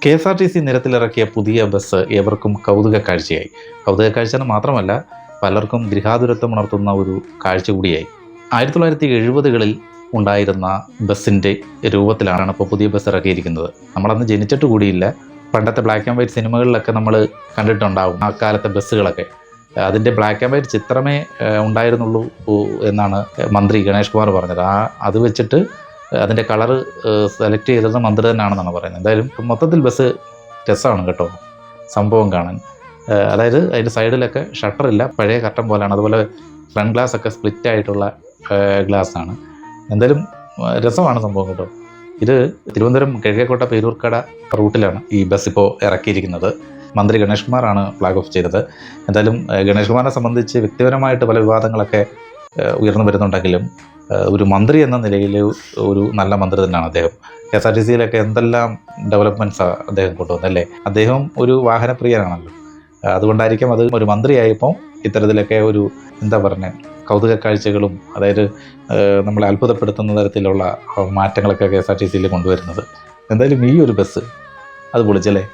KSRTC നിരത്തിലിറക്കിയ പുതിയ bus ഏവർക്കും കൗതുക കാഴ്ചയായി. കൗതുക കാഴ്ച എന്ന് മാത്രമല്ല, പലർക്കും ഗൃഹാതുരത്വം ഉണർത്തുന്ന ഒരു കാഴ്ച കൂടിയായി. 1970കളിൽ ഉണ്ടായിരുന്ന ബസ്സിൻ്റെ രൂപത്തിലാണ് ഇപ്പോൾ പുതിയ ബസ് ഇറക്കിയിരിക്കുന്നത്. നമ്മളന്ന് ജനിച്ചിട്ട് കൂടിയില്ല. പണ്ടത്തെ ബ്ലാക്ക് ആൻഡ് വൈറ്റ് സിനിമകളിലൊക്കെ നമ്മൾ കണ്ടിട്ടുണ്ടാവും ആ കാലത്തെ ബസ്സുകളൊക്കെ. അതിൻ്റെ ബ്ലാക്ക് ആൻഡ് വൈറ്റ് ചിത്രമേ ഉണ്ടായിരുന്നുള്ളൂ എന്നാണ് മന്ത്രി ഗണേഷ് കുമാർ പറഞ്ഞത്. അത് വെച്ചിട്ട് അതിൻ്റെ കളറ് സെലക്ട് ചെയ്തത് മന്ത്രി തന്നെയാണെന്നാണ് പറയുന്നത്. എന്തായാലും മൊത്തത്തിൽ ബസ് രസമാണ് കേട്ടോ സംഭവം കാണാൻ. അതായത് അതിൻ്റെ സൈഡിലൊക്കെ ഷട്ടറില്ല, പഴയ കർട്ടൻ പോലെയാണ്. അതുപോലെ ഫ്രണ്ട് ഗ്ലാസ് ഒക്കെ സ്പ്ലിറ്റ് ആയിട്ടുള്ള ഗ്ലാസ്സാണ്. എന്തായാലും രസമാണ് സംഭവം കേട്ടോ. ഇത് തിരുവനന്തപുരം കിഴക്കേക്കോട്ട പേരൂർക്കട റൂട്ടിലാണ് ഈ ബസ് ഇപ്പോൾ ഇറക്കിയിരിക്കുന്നത്. മന്ത്രി ഗണേഷ് കുമാറാണ് ഫ്ലാഗ് ഓഫ് ചെയ്തത്. എന്തായാലും ഗണേഷ് കുമാറിനെ സംബന്ധിച്ച് വ്യക്തിപരമായിട്ട് പല വിവാദങ്ങളൊക്കെ ഉയർന്നു വരുന്നുണ്ടെങ്കിലും ഒരു മന്ത്രി എന്ന നിലയിൽ ഒരു നല്ല മന്ത്രി തന്നെയാണ് അദ്ദേഹം. KSRTCയിലൊക്കെ എന്തെല്ലാം ഡെവലപ്മെൻറ്റ്സാണ് അദ്ദേഹം കൊണ്ടുവന്നല്ലേ. അദ്ദേഹം ഒരു വാഹനപ്രിയനാണല്ലോ. അതുകൊണ്ടായിരിക്കും അത് ഒരു മന്ത്രിയായപ്പോൾ ഇത്തരത്തിലൊക്കെ ഒരു എന്താ പറയുക കൗതുക കാഴ്ചകളും, അതായത് നമ്മളെ അത്ഭുതപ്പെടുത്തുന്ന തരത്തിലുള്ള മാറ്റങ്ങളൊക്കെ KSRTCയിൽ കൊണ്ടുവരുന്നത്. എന്തായാലും ഈ ഒരു ബസ് അത് പൊളിച്ചല്ലേ.